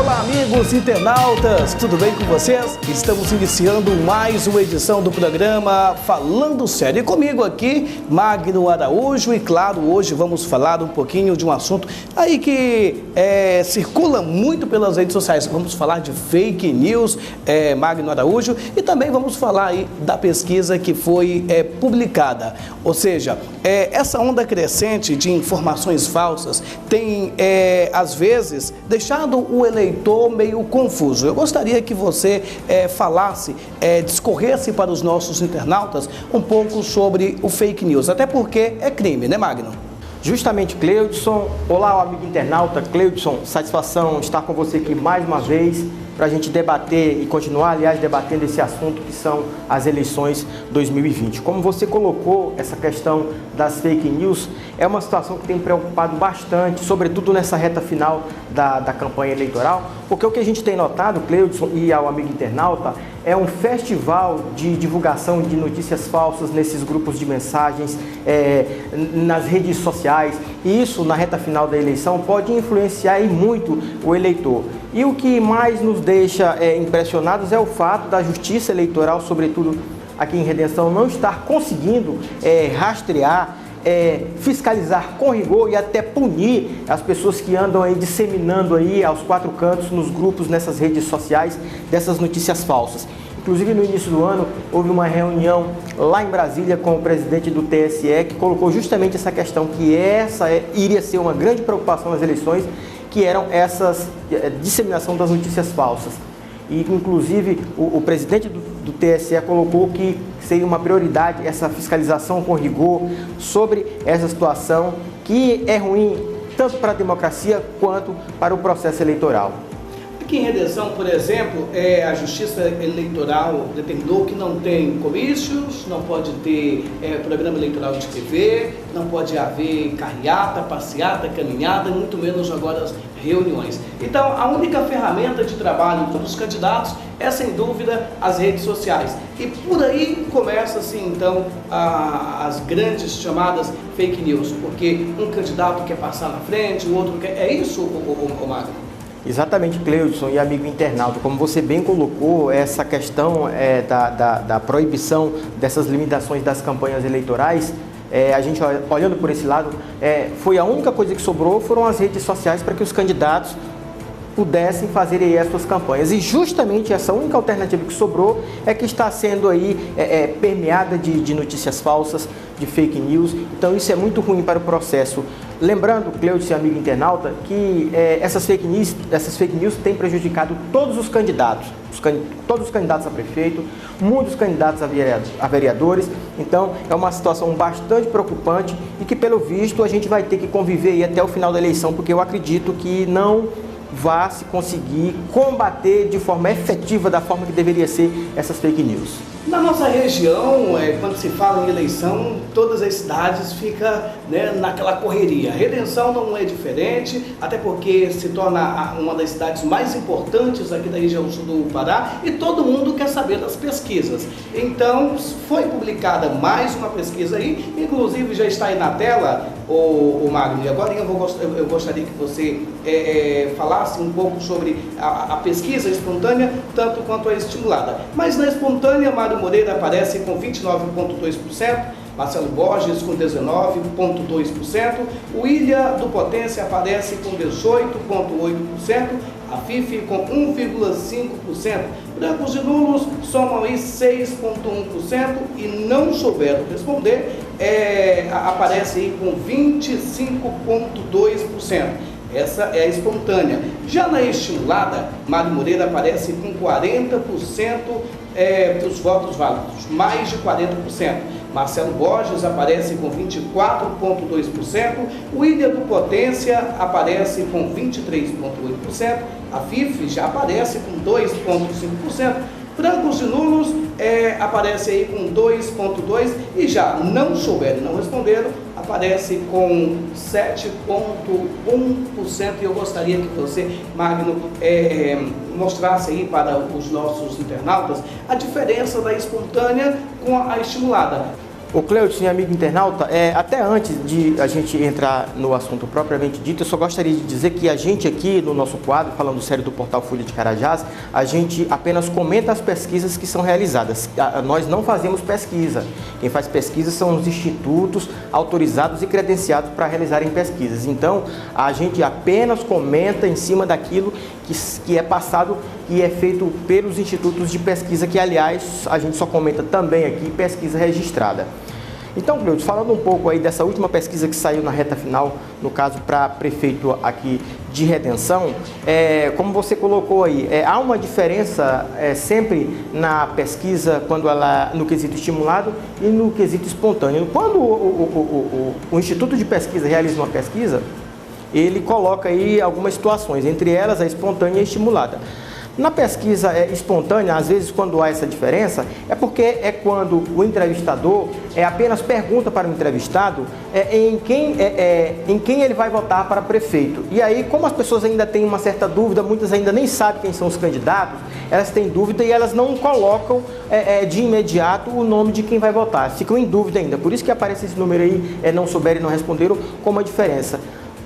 Olá, amigos internautas, tudo bem com vocês? Estamos iniciando mais uma edição do programa Falando Sério. E comigo aqui, Magno Araújo, e claro, hoje vamos falar um pouquinho de um assunto aí que circula muito pelas redes sociais. Vamos falar de fake news, Magno Araújo, e também vamos falar aí da pesquisa que foi publicada. Ou seja, essa onda crescente de informações falsas tem, às vezes, deixado o eleitor meio confuso. Eu gostaria que você falasse, discorresse para os nossos internautas um pouco sobre o fake news, até porque é crime, né, Magno? Justamente, Cleudson. Olá, amigo internauta. Cleudson, satisfação estar com você aqui mais uma vez para a gente debater e continuar, aliás, debatendo esse assunto que são as eleições 2020. Como você colocou, essa questão das fake news é uma situação que tem preocupado bastante, sobretudo nessa reta final da campanha eleitoral, porque o que a gente tem notado, Cleudson e ao amigo internauta, é um festival de divulgação de notícias falsas nesses grupos de mensagens, nas redes sociais, e isso, na reta final da eleição, pode influenciar e muito o eleitor. E o que mais nos deixa impressionados é o fato da Justiça Eleitoral, sobretudo aqui em Redenção, não estar conseguindo rastrear, fiscalizar com rigor e até punir as pessoas que andam aí disseminando aí aos quatro cantos, nos grupos, nessas redes sociais, dessas notícias falsas. Inclusive, no início do ano, houve uma reunião lá em Brasília com o presidente do TSE, que colocou justamente essa questão, que iria ser uma grande preocupação nas eleições, que eram essas disseminação das notícias falsas. E, inclusive, o presidente do TSE colocou que seria uma prioridade essa fiscalização com rigor sobre essa situação, que é ruim tanto para a democracia quanto para o processo eleitoral. Aqui em Redenção, por exemplo, a Justiça Eleitoral determinou que não tem comícios, não pode ter programa eleitoral de TV, não pode haver carreata, passeata, caminhada, muito menos agora as reuniões. Então, a única ferramenta de trabalho dos candidatos é, sem dúvida, as redes sociais. E por aí começa, assim, então, as grandes chamadas fake news, porque um candidato quer passar na frente, o outro quer... É isso, o Magno? Exatamente, Cleudson e amigo internauta, como você bem colocou, essa questão da proibição dessas limitações das campanhas eleitorais, a gente olhando por esse lado, foi a única coisa que sobrou, foram as redes sociais para que os candidatos pudessem fazer aí as suas campanhas. E justamente essa única alternativa que sobrou é que está sendo aí permeada de notícias falsas, de fake news. Então isso é muito ruim para o processo. Lembrando, Cleudson e amigo internauta, que essas fake news têm prejudicado todos os candidatos, todos os candidatos a prefeito, muitos candidatos a vereadores. Então é uma situação bastante preocupante e que, pelo visto, a gente vai ter que conviver aí até o final da eleição, porque eu acredito que não vá se conseguir combater de forma efetiva, da forma que deveria ser, essas fake news. Na nossa região, quando se fala em eleição, todas as cidades ficam, né, naquela correria. A Redenção não é diferente, até porque se torna uma das cidades mais importantes aqui da região sul do Pará e todo mundo quer saber das pesquisas. Então, foi publicada mais uma pesquisa aí, inclusive já está aí na tela, o Magno. E agora eu gostaria que você falasse um pouco sobre a pesquisa espontânea, tanto quanto a estimulada. Mas na espontânea, Mário Moreira aparece com 29,2%, Marcelo Borges com 19,2%, o William do Potência aparece com 18,8%, a Fifi com 1,5%, brancos e nulos somam aí 6,1% e não souberam responder, aparece aí com 25,2%. Essa é a espontânea. Já na estimulada, Mário Moreira aparece com 40% dos votos válidos, mais de 40%. Marcelo Borges aparece com 24,2%, o William do Potência aparece com 23,8%, a Fifi já aparece com 2,5%, brancos e nulos aparece aí com 2,2% e já não souberam e não responderam, aparece com 7,1%. E eu gostaria que você, Magno, mostrasse aí para os nossos internautas a diferença da espontânea com a estimulada. O Cleudson, amigo internauta, até antes de a gente entrar no assunto propriamente dito, eu só gostaria de dizer que a gente aqui no nosso quadro, falando sério do Portal Folha de Carajás, a gente apenas comenta as pesquisas que são realizadas. Nós não fazemos pesquisa. Quem faz pesquisa são os institutos autorizados e credenciados para realizarem pesquisas. Então, a gente apenas comenta em cima daquilo que é passado e é feito pelos institutos de pesquisa, que, aliás, a gente só comenta também aqui pesquisa registrada. Então, Cleudson, falando um pouco aí dessa última pesquisa que saiu na reta final, no caso para prefeito aqui de Redenção, como você colocou aí, há uma diferença sempre na pesquisa quando ela no quesito estimulado e no quesito espontâneo. Quando o Instituto de Pesquisa realiza uma pesquisa, ele coloca aí algumas situações, entre elas a espontânea e a estimulada. Na pesquisa espontânea, às vezes, quando há essa diferença, é porque é quando o entrevistador apenas pergunta para o entrevistado em quem ele vai votar para prefeito. E aí, como as pessoas ainda têm uma certa dúvida, muitas ainda nem sabem quem são os candidatos, elas têm dúvida e elas não colocam de imediato o nome de quem vai votar. Ficam em dúvida ainda. Por isso que aparece esse número aí, não souberam e não responderam, como a diferença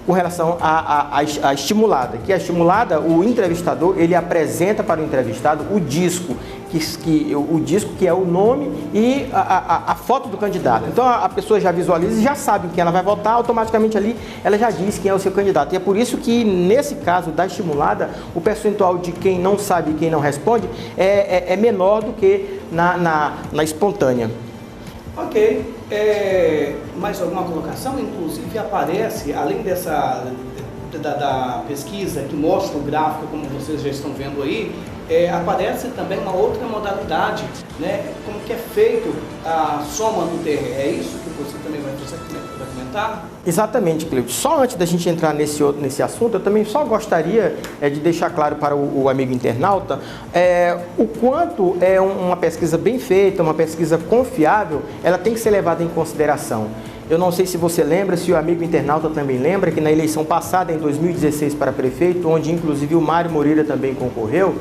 com relação à estimulada. Que a estimulada, o entrevistador, ele apresenta para o entrevistado o disco, que é o nome e a foto do candidato. Então a pessoa já visualiza e já sabe quem ela vai votar, automaticamente ali ela já diz quem é o seu candidato. E é por isso que, nesse caso da estimulada, o percentual de quem não sabe e quem não responde é menor do que na espontânea. Ok. Mais alguma colocação? Inclusive aparece, além da pesquisa que mostra o gráfico, como vocês já estão vendo aí, aparece também uma outra modalidade, né? Como que é feito a soma do TRE. É isso que você também vai comentar? Exatamente, Cleudson. Só antes da gente entrar nesse assunto, eu também só gostaria de deixar claro para o amigo internauta o quanto uma pesquisa bem feita, uma pesquisa confiável, ela tem que ser levada em consideração. Eu não sei se você lembra, se o amigo internauta também lembra, que na eleição passada, em 2016, para prefeito, onde inclusive o Mário Moreira também concorreu,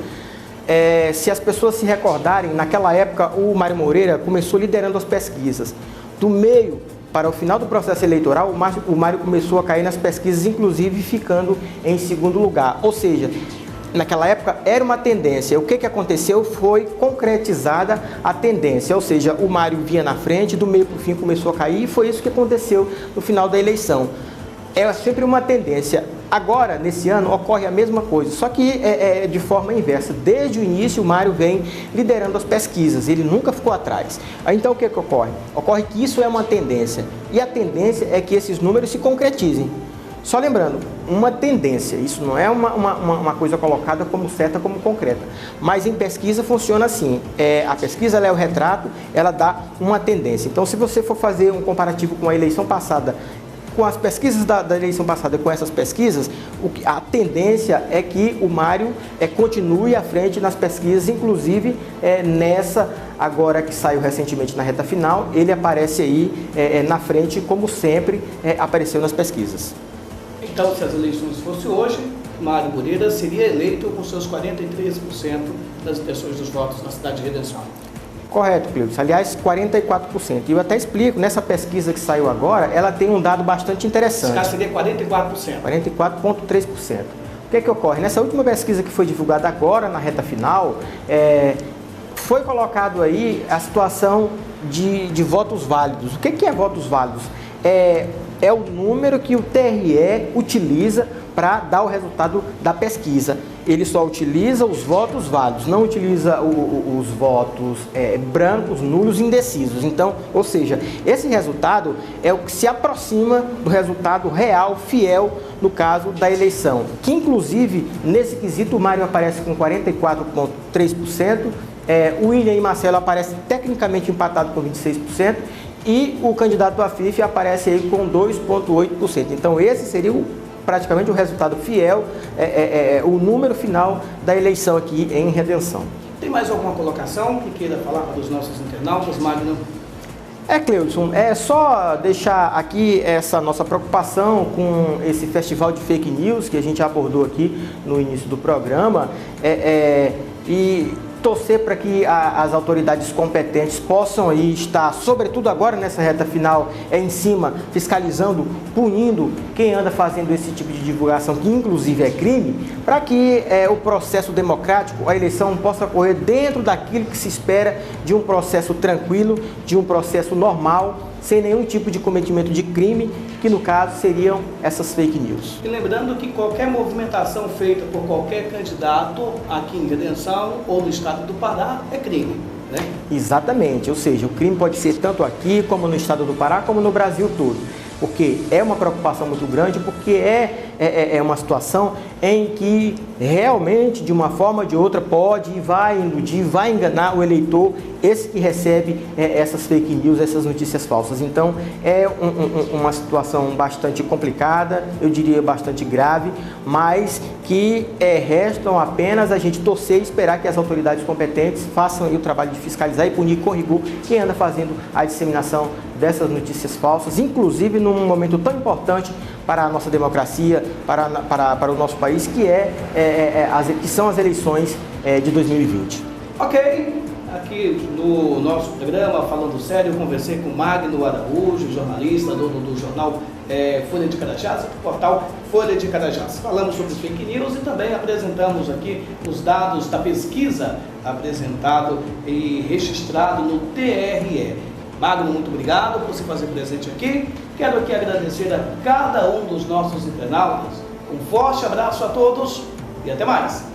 se as pessoas se recordarem, naquela época o Mário Moreira começou liderando as pesquisas. Do meio para o final do processo eleitoral, o Mário começou a cair nas pesquisas, inclusive ficando em segundo lugar. Ou seja, naquela época era uma tendência. O que aconteceu foi concretizada a tendência, ou seja, o Mário vinha na frente, do meio para o fim começou a cair, e foi isso que aconteceu no final da eleição. É sempre uma tendência. Agora, nesse ano, ocorre a mesma coisa, só que de forma inversa. Desde o início, o Mário vem liderando as pesquisas, ele nunca ficou atrás. Então, o que ocorre? Ocorre que isso é uma tendência, e a tendência é que esses números se concretizem. Só lembrando, uma tendência, isso não é uma coisa colocada como certa, como concreta. Mas em pesquisa funciona assim, a pesquisa ela é o retrato, ela dá uma tendência. Então, se você for fazer um comparativo com a eleição passada, com as pesquisas da eleição passada, com essas pesquisas, a tendência é que o Mário continue à frente nas pesquisas, inclusive nessa agora que saiu recentemente na reta final, ele aparece aí na frente, como sempre apareceu nas pesquisas. Então, se as eleições fossem hoje, Mário Moreira seria eleito com seus 43% das intenções dos votos na cidade de Redenção. Correto, Cleudson. Aliás, 44%. E eu até explico, nessa pesquisa que saiu agora, ela tem um dado bastante interessante. Esse caso seria 44%. 44,3%. O que ocorre? Nessa última pesquisa que foi divulgada agora, na reta final, foi colocado aí a situação de votos válidos. O que é votos válidos? É o número que o TRE utiliza para dar o resultado da pesquisa. Ele só utiliza os votos válidos, não utiliza os votos brancos, nulos e indecisos. Então, ou seja, esse resultado é o que se aproxima do resultado real, fiel, no caso da eleição. Que, inclusive, nesse quesito, o Mário aparece com 44,3%, o William e Marcelo aparecem tecnicamente empatados com 26%, e o candidato Afif aparece aí com 2,8%. Então, esse seria praticamente o resultado fiel, o número final da eleição aqui em Redenção. Tem mais alguma colocação que queira falar para os nossos internautas, Magno? Cleudson, é só deixar aqui essa nossa preocupação com esse festival de fake news que a gente abordou aqui no início do programa, e torcer para que as autoridades competentes possam aí estar, sobretudo agora nessa reta final, em cima, fiscalizando, punindo quem anda fazendo esse tipo de divulgação, que inclusive é crime, para que o processo democrático, a eleição possa ocorrer dentro daquilo que se espera de um processo tranquilo, de um processo normal, sem nenhum tipo de cometimento de crime, que no caso seriam essas fake news. E lembrando que qualquer movimentação feita por qualquer candidato aqui em Redenção ou no estado do Pará é crime, né? Exatamente, ou seja, o crime pode ser tanto aqui, como no estado do Pará, como no Brasil todo. Porque é uma preocupação muito grande, porque é uma situação em que realmente, de uma forma ou de outra, pode e vai iludir, vai enganar o eleitor, esse que recebe essas fake news, essas notícias falsas. Então, é uma situação bastante complicada, eu diria bastante grave, mas que restam apenas a gente torcer e esperar que as autoridades competentes façam aí o trabalho de fiscalizar e punir, corrigir quem anda fazendo a disseminação dessas notícias falsas, inclusive num momento tão importante para a nossa democracia, para o nosso país, que são as eleições de 2020. Ok, aqui no nosso programa, Falando Sério, eu conversei com Magno Araújo, jornalista, dono do jornal Folha de Carajás, do portal Folha de Carajás. Falamos sobre fake news e também apresentamos aqui os dados da pesquisa apresentado e registrado no TRE. Magno, muito obrigado por se fazer presente aqui. Quero aqui agradecer a cada um dos nossos internautas. Um forte abraço a todos e até mais.